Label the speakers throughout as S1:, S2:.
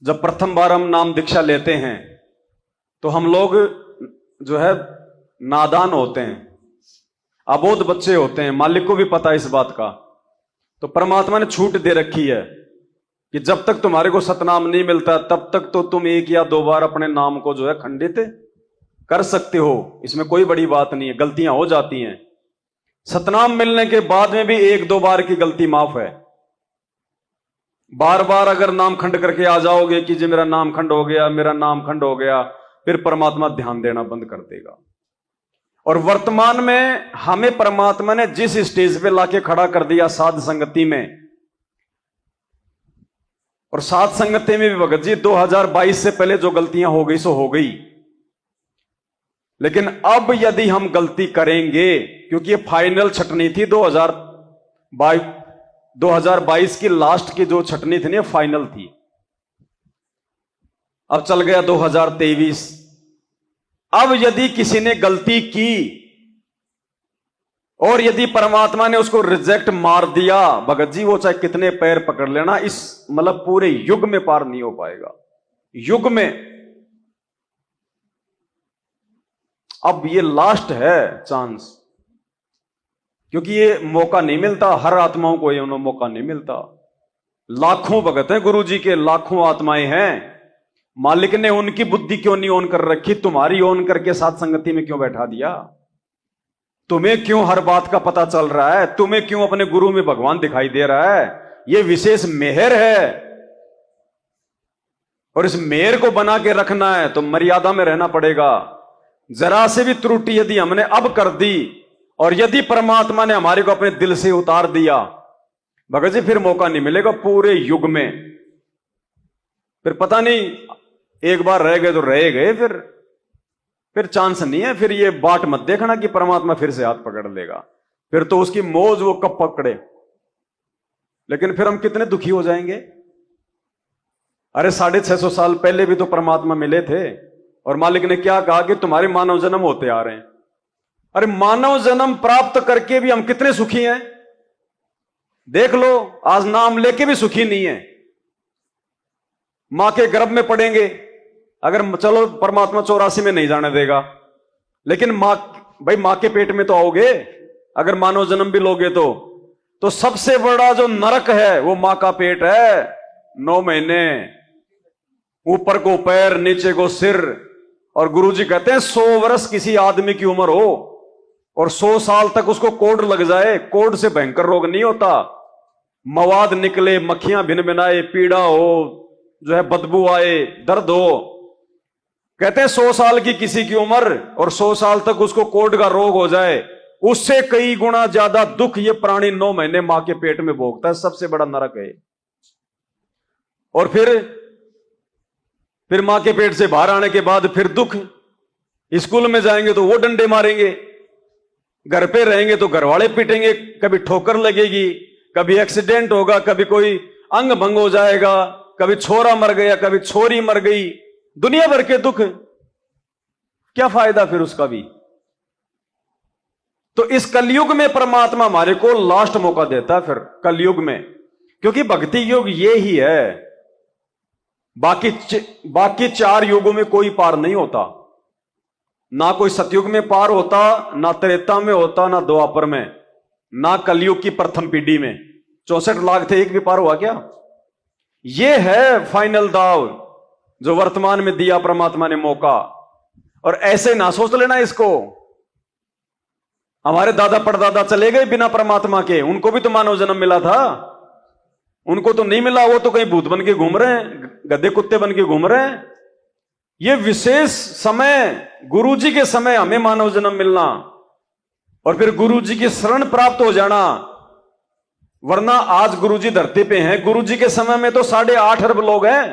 S1: जब प्रथम बार हम नाम दीक्षा लेते हैं तो हम लोग जो है नादान होते हैं, अबोध बच्चे होते हैं, मालिक को भी पता है इस बात का। तो परमात्मा ने छूट दे रखी है कि जब तक तुम्हारे को सतनाम नहीं मिलता तब तक तो तुम एक या दो बार अपने नाम को जो है खंडित कर सकते हो, इसमें कोई बड़ी बात नहीं है, गलतियां हो जाती हैं। सतनाम मिलने के बाद में भी एक दो बार की गलती माफ है। बार बार अगर नाम खंड करके आ जाओगे कि जी मेरा नाम खंड हो गया, मेरा नाम खंड हो गया, फिर परमात्मा ध्यान देना बंद कर देगा। और वर्तमान में हमें परमात्मा ने जिस स्टेज पे लाके खड़ा कर दिया साध संगति में, और साध संगति में भी भगत जी 2022 से पहले जो गलतियां हो गई सो हो गई, लेकिन अब यदि हम गलती करेंगे, क्योंकि ये फाइनल छटनी थी 2022 की लास्ट की जो छटनी थी ना फाइनल थी, अब चल गया 2023। अब यदि किसी ने गलती की और यदि परमात्मा ने उसको रिजेक्ट मार दिया, भगत जी वो चाहे कितने पैर पकड़ लेना, इस मतलब पूरे युग में पार नहीं हो पाएगा, युग में। अब ये लास्ट है चांस, क्योंकि ये मौका नहीं मिलता हर आत्माओं को, ये मौका नहीं मिलता। लाखों भगत हैं गुरु जी के, लाखों आत्माएं हैं, मालिक ने उनकी बुद्धि क्यों नहीं ऑन कर रखी, तुम्हारी ऑन करके साथ संगति में क्यों बैठा दिया? तुम्हें क्यों हर बात का पता चल रहा है? तुम्हें क्यों अपने गुरु में भगवान दिखाई दे रहा है? यह विशेष मेहर है, और इस मेहर को बना के रखना है तो मर्यादा में रहना पड़ेगा। जरा से भी त्रुटि यदि हमने अब कर दी और यदि परमात्मा ने हमारे को अपने दिल से उतार दिया, भगत जी फिर मौका नहीं मिलेगा पूरे युग में। फिर पता नहीं, एक बार रह गए तो रह गए, फिर चांस नहीं है। फिर ये बाट मत देखना कि परमात्मा फिर से हाथ पकड़ लेगा, फिर तो उसकी मौज वो कब पकड़े। लेकिन फिर हम कितने दुखी हो जाएंगे। अरे 650 साल पहले भी तो परमात्मा मिले थे, और मालिक ने क्या कहा कि तुम्हारे मानव जन्म होते आ रहे हैं। अरे मानव जन्म प्राप्त करके भी हम कितने सुखी हैं, देख लो। आज नाम लेके भी सुखी नहीं है। मां के गर्भ में पड़ेंगे, अगर चलो परमात्मा 84 में नहीं जाने देगा, लेकिन मां, भाई मां के पेट में तो आओगे, अगर मानव जन्म भी लोगे तो सबसे बड़ा जो नरक है वो मां का पेट है। 9 महीने, ऊपर को पैर नीचे को सिर। और गुरुजी कहते हैं 100 वर्ष किसी आदमी की उम्र हो और 100 साल तक उसको कोढ़ लग जाए, कोढ़ से भयंकर रोग नहीं होता। मवाद निकले, मक्खियां भिन भिनाए, पीड़ा हो, जो है बदबू आए, दर्द हो। कहते हैं 100 साल की किसी की उम्र और 100 साल तक उसको कोढ़ का रोग हो जाए, उससे कई गुना ज्यादा दुख ये प्राणी 9 महीने मां के पेट में भोगता है। सबसे बड़ा नरक है। और फिर मां के पेट से बाहर आने के बाद फिर दुख। स्कूल में जाएंगे तो वो डंडे मारेंगे, घर पे रहेंगे तो घर वाले पीटेंगे, कभी ठोकर लगेगी, कभी एक्सीडेंट होगा, कभी कोई अंग भंग हो जाएगा, कभी छोरा मर गया, कभी छोरी मर गई, दुनिया भर के दुख। क्या फायदा फिर उसका भी। तो इस कलयुग में परमात्मा हमारे को लास्ट मौका देता है, फिर कलयुग में, क्योंकि भक्ति युग ये ही है। बाकी 4 युगों में कोई पार नहीं होता। ना कोई सतयुग में पार होता, ना त्रेता में होता, ना द्वापर में, ना कलयुग की प्रथम पीढ़ी में। 64 लाख थे, एक भी पार हुआ क्या? ये है फाइनल दाव जो वर्तमान में दिया परमात्मा ने मौका। और ऐसे ना सोच लेना इसको, हमारे दादा परदादा चले गए बिना परमात्मा के, उनको भी तो मानव जन्म मिला था, उनको तो नहीं मिला। वो तो कहीं भूत बन के घूम रहे हैं, गधे कुत्ते बन के घूम रहे हैं। ये विशेष समय, गुरुजी के समय हमें मानव जन्म मिलना और फिर गुरुजी की शरण प्राप्त हो जाना। वरना आज गुरुजी धरती पे हैं, गुरुजी के समय में तो 8.5 अरब लोग हैं।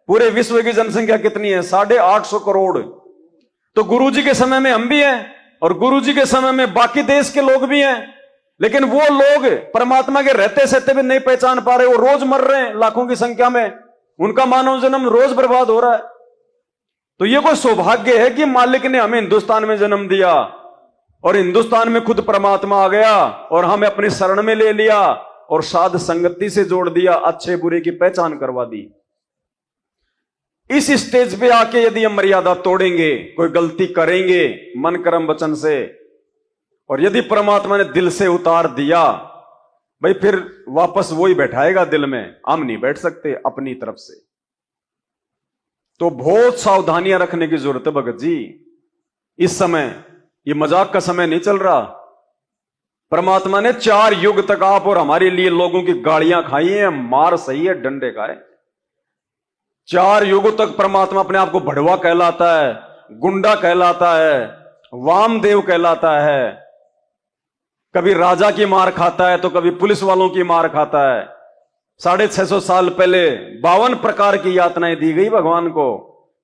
S1: पूरे विश्व की जनसंख्या कितनी है? 850 करोड़। तो गुरुजी के समय में हम भी हैं और गुरुजी के समय में बाकी देश के लोग भी हैं, लेकिन वो लोग परमात्मा के रहते सहते भी नहीं पहचान पा रहे। वो रोज मर रहे हैं लाखों की संख्या में, उनका मानव जन्म रोज बर्बाद हो रहा है। तो ये कोई सौभाग्य है कि मालिक ने हमें हिंदुस्तान में जन्म दिया और हिंदुस्तान में खुद परमात्मा आ गया और हमें अपनी शरण में ले लिया और साध संगति से जोड़ दिया, अच्छे बुरे की पहचान करवा दी। इस स्टेज पे आके यदि हम मर्यादा तोड़ेंगे, कोई गलती करेंगे मन कर्म वचन से, और यदि परमात्मा ने दिल से उतार दिया, भाई फिर वापस वही बैठाएगा दिल में, हम नहीं बैठ सकते अपनी तरफ से। तो बहुत सावधानियां रखने की जरूरत है भगत जी। इस समय ये मजाक का समय नहीं चल रहा। परमात्मा ने 4 युग तक आप और हमारे लिए लोगों की गालियां खाई हैं, मार सही है, डंडे खाए। 4 युगों तक परमात्मा अपने आप को भड़वा कहलाता है, गुंडा कहलाता है, वामदेव कहलाता है। कभी राजा की मार खाता है तो कभी पुलिस वालों की मार खाता है। 650 साल पहले 52 प्रकार की यातनाएं दी गई भगवान को।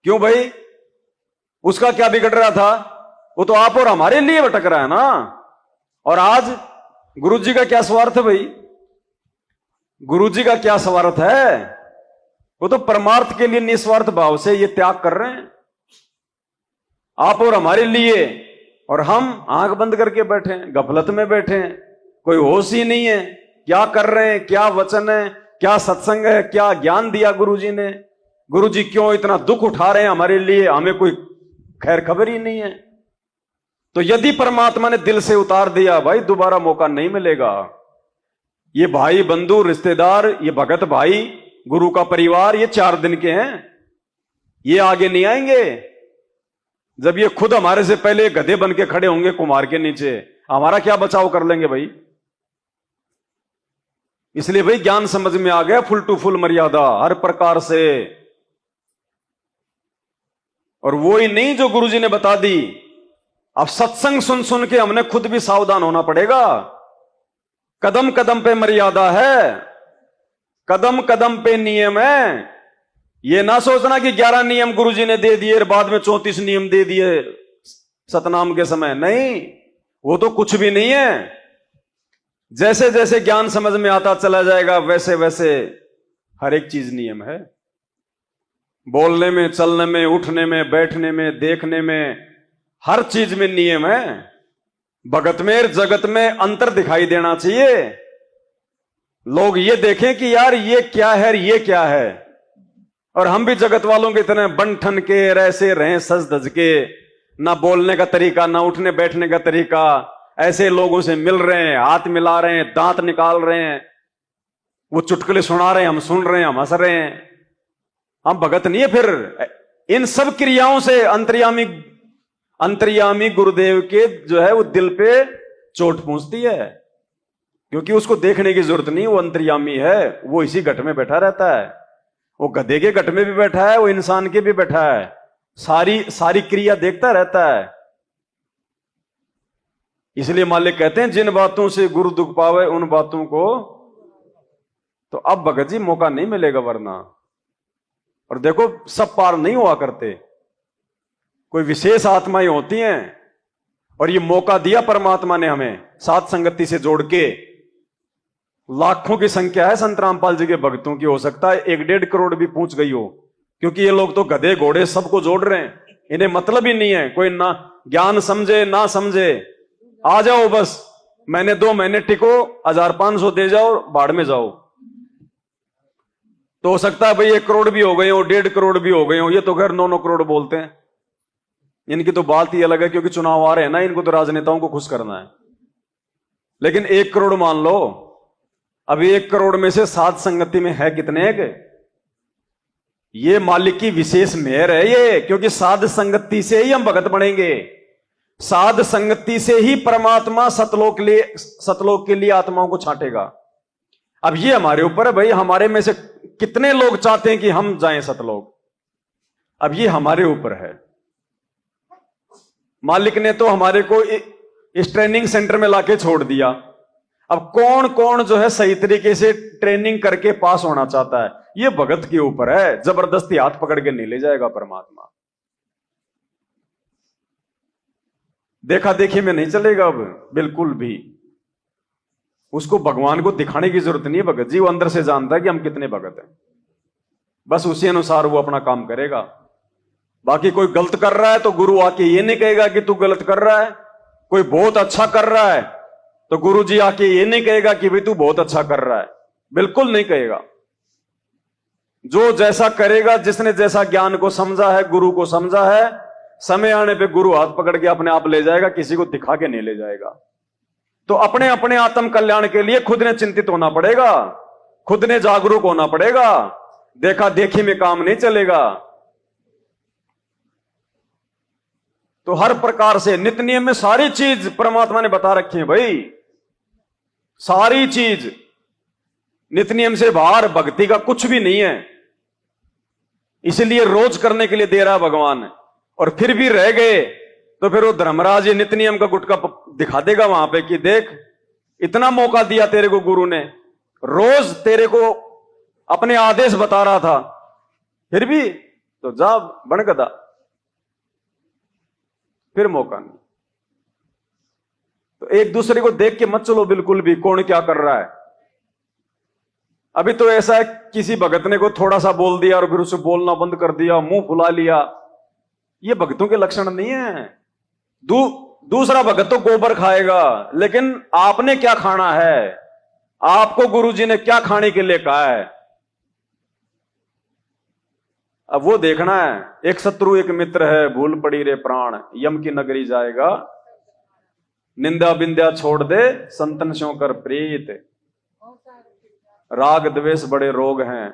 S1: क्यों भाई? उसका क्या बिगड़ रहा था? वो तो आप और हमारे लिए भटक रहा है ना। और आज गुरु जी का क्या स्वार्थ है भाई? गुरु जी का क्या स्वार्थ है? वो तो परमार्थ के लिए निस्वार्थ भाव से ये त्याग कर रहे हैं आप और हमारे लिए, और हम आंख बंद करके बैठे हैं, गफलत में बैठे हैं, कोई होश ही नहीं है क्या कर रहे हैं, क्या वचन है, क्या सत्संग है, क्या ज्ञान दिया गुरुजी ने, गुरुजी क्यों इतना दुख उठा रहे हैं हमारे लिए, हमें कोई खैर खबर ही नहीं है। तो यदि परमात्मा ने दिल से उतार दिया भाई, दोबारा मौका नहीं मिलेगा। ये भाई बंधु रिश्तेदार, ये भगत भाई, गुरु का परिवार, ये 4 दिन के हैं, ये आगे नहीं आएंगे। जब ये खुद हमारे से पहले गधे बन के खड़े होंगे कुमार के नीचे, हमारा क्या बचाव कर लेंगे भाई? इसलिए भाई ज्ञान समझ में आ गया, फुल टू फुल मर्यादा हर प्रकार से। और वो ही नहीं जो गुरुजी ने बता दी। अब सत्संग सुन सुन के हमने खुद भी सावधान होना पड़ेगा। कदम कदम पे मर्यादा है, कदम कदम पे नियम है। ये ना सोचना कि 11 नियम गुरुजी ने दे दिए और बाद में 34 नियम दे दिए सतनाम के समय। नहीं, वो तो कुछ भी नहीं है। जैसे जैसे ज्ञान समझ में आता चला जाएगा वैसे वैसे हर एक चीज नियम है। बोलने में, चलने में, उठने में, बैठने में, देखने में, हर चीज में नियम है। भगत में जगत में अंतर दिखाई देना चाहिए। लोग ये देखें कि यार ये क्या है, ये क्या है, और हम भी जगत वालों के तरह बन ठन के ऐसे रहें सज धज के, ना बोलने का तरीका, ना उठने बैठने का तरीका, ऐसे लोगों से मिल रहे हैं, हाथ मिला रहे हैं, दांत निकाल रहे हैं, वो चुटकुले सुना रहे हैं, हम सुन रहे हैं, हम हंस रहे हैं। हम भगत नहीं है। फिर इन सब क्रियाओं से अंतर्यामी गुरुदेव के जो है वो दिल पे चोट पहुंचती है, क्योंकि उसको देखने की जरूरत नहीं, वो अंतर्यामी है, वो इसी घट में बैठा रहता है। वो गधे के घट में भी बैठा है, वो इंसान के भी बैठा है, सारी क्रिया देखता रहता है। इसलिए मालिक कहते हैं जिन बातों से गुरु दुख पावे उन बातों को। तो अब भगत जी मौका नहीं मिलेगा वरना। और देखो सब पार नहीं हुआ करते, कोई विशेष आत्माएं होती हैं, और ये मौका दिया परमात्मा ने हमें साथ संगति से जोड़ के। लाखों की संख्या है संत रामपाल जी के भक्तों की, हो सकता है 1-1.5 करोड़ भी पहुंच गई हो, क्योंकि ये लोग तो गधे घोड़े सबको जोड़ रहे हैं। इन्हें मतलब ही नहीं है, कोई ना ज्ञान समझे ना समझे, आ जाओ बस, महीने 2 महीने टिको, 1500 दे जाओ, बाढ़ में जाओ। तो हो सकता है भाई 1 करोड़ भी हो गए हो, 1.5 करोड़ भी हो गए हो, ये तो खैर 9-9 करोड़ बोलते हैं। इनकी तो बात ही अलग है, क्योंकि चुनाव आ रहे हैं ना, इनको तो राजनेताओं को खुश करना है। लेकिन 1 करोड़ मान लो, अभी 1 करोड़ में से साथ संगति में है कितने के? ये मालिक की विशेष मेहर है ये, क्योंकि साध संगति से ही हम भगत बनेंगे। साध संगति से ही परमात्मा सतलोक के लिए आत्माओं को छांटेगा। अब ये हमारे ऊपर है भाई, हमारे में से कितने लोग चाहते हैं कि हम जाएं सतलोक। अब ये हमारे ऊपर है। मालिक ने तो हमारे को इस ट्रेनिंग सेंटर में लाके छोड़ दिया। अब कौन कौन जो है सही तरीके से ट्रेनिंग करके पास होना चाहता है, ये भगत के ऊपर है। जबरदस्ती हाथ पकड़ के नहीं ले जाएगा परमात्मा, देखा देखी में नहीं चलेगा अब बिल्कुल भी। उसको भगवान को दिखाने की जरूरत नहीं है भगत जी, वो अंदर से जानता है कि हम कितने भगत हैं, बस उसी अनुसार वो अपना काम करेगा। बाकी कोई गलत कर रहा है तो गुरु आके ये नहीं कहेगा कि तू गलत कर रहा है। कोई बहुत अच्छा कर रहा है तो गुरु जी आके ये नहीं कहेगा कि भाई तू बहुत अच्छा कर रहा है, बिल्कुल नहीं कहेगा। जो जैसा करेगा, जिसने जैसा ज्ञान को समझा है, गुरु को समझा है, समय आने पे गुरु हाथ पकड़ के अपने आप ले जाएगा, किसी को दिखा के नहीं ले जाएगा। तो अपने अपने आत्म कल्याण के लिए खुद ने चिंतित होना पड़ेगा, खुद ने जागरूक होना पड़ेगा। देखा देखी में काम नहीं चलेगा। तो हर प्रकार से नित्य नियम में सारी चीज परमात्मा ने बता रखी है भाई, सारी चीज। नित्य नियम से बाहर भक्ति का कुछ भी नहीं है। इसलिए रोज करने के लिए दे रहा भगवान, और फिर भी रह गए तो फिर वो धर्मराज ये नित्य नियम का गुटका दिखा देगा वहां पे कि देख, इतना मौका दिया तेरे को गुरु ने, रोज तेरे को अपने आदेश बता रहा था, फिर भी तो जा बन गदा, फिर मौका नहीं। तो एक दूसरे को देख के मत चलो बिल्कुल भी, कौन क्या कर रहा है। अभी तो ऐसा है, किसी भगत ने को थोड़ा सा बोल दिया और फिर उसे बोलना बंद कर दिया, मुंह फुला लिया। ये भक्तों के लक्षण नहीं है। दूसरा भगत तो गोबर खाएगा, लेकिन आपने क्या खाना है, आपको गुरुजी ने क्या खाने के लिए कहा है, अब वो देखना है। एक शत्रु एक मित्र है, भूल पड़ी रे प्राण, यम की नगरी जाएगा, निंदा बिंदा छोड़ दे, संतन स्यों कर प्रीत, राग द्वेष बड़े रोग हैं।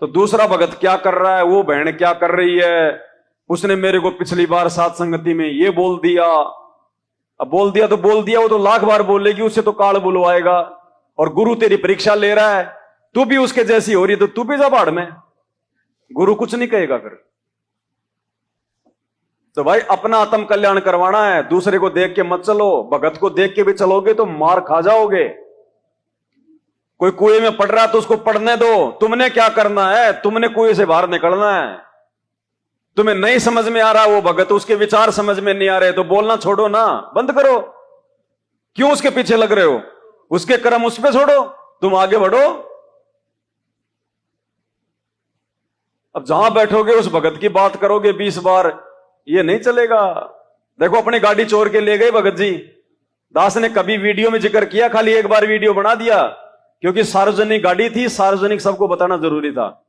S1: तो दूसरा भगत क्या कर रहा है, वो बहन क्या कर रही है, उसने मेरे को पिछली बार सात संगति में ये बोल दिया, अब बोल दिया तो बोल दिया, वो तो लाख बार बोलेगी, उससे तो काल बुलवाएगा। और गुरु तेरी परीक्षा ले रहा है, तू भी उसके जैसी हो रही है, तो तू भी जा बाढ़ में, गुरु कुछ नहीं कहेगा फिर। तो भाई अपना आत्म कल्याण करवाना है, दूसरे को देख के मत चलो। भगत को देख के भी चलोगे तो मार खा जाओगे। कोई कुएं में पड़ रहा है तो उसको पड़ने दो, तुमने क्या करना है, तुमने कुएं से बाहर निकलना है। तुम्हें नहीं समझ में आ रहा वो भगत, उसके विचार समझ में नहीं आ रहे, तो बोलना छोड़ो ना, बंद करो। क्यों उसके पीछे लग रहे हो, उसके कर्म उस पे छोड़ो, तुम आगे बढ़ो। अब जहां बैठोगे उस भगत की बात करोगे 20 बार, ये नहीं चलेगा। देखो अपनी गाड़ी चोर के ले गए भगत जी, दास ने कभी वीडियो में जिक्र किया, खाली एक बार वीडियो बना दिया, क्योंकि सार्वजनिक गाड़ी थी, सार्वजनिक सबको बताना जरूरी था।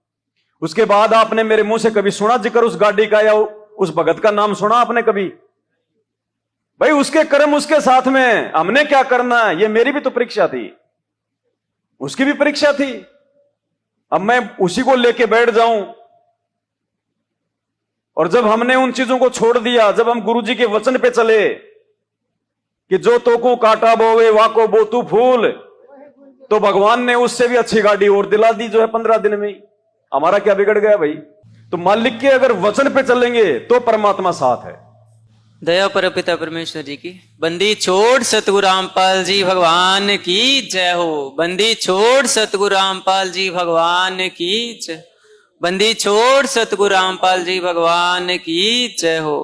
S1: उसके बाद आपने मेरे मुंह से कभी सुना जिक्र उस गाड़ी का, या उस भगत का नाम सुना आपने कभी? भाई उसके कर्म उसके साथ में, हमने क्या करना है, ये मेरी भी तो परीक्षा थी, उसकी भी परीक्षा थी। अब मैं उसी को लेके बैठ जाऊं, और जब हमने उन चीजों को छोड़ दिया, जब हम गुरुजी के वचन पे चले कि जो तो को काटा बोवे वाको बो तू फूल, तो भगवान ने उससे भी अच्छी गाड़ी और दिला दी, जो है 15 दिन में ही। हमारा क्या बिगड़ गया भाई? तो मालिक के अगर वचन पे चलेंगे तो परमात्मा साथ है।
S2: दया पर पिता परमेश्वर जी की। बंदी छोड़ सतगुरु रामपाल जी भगवान की जय हो। बंदी छोड़ सतगुरु रामपाल जी भगवान की जय। बंदी छोड़ सतगुरु रामपाल जी भगवान की जय हो।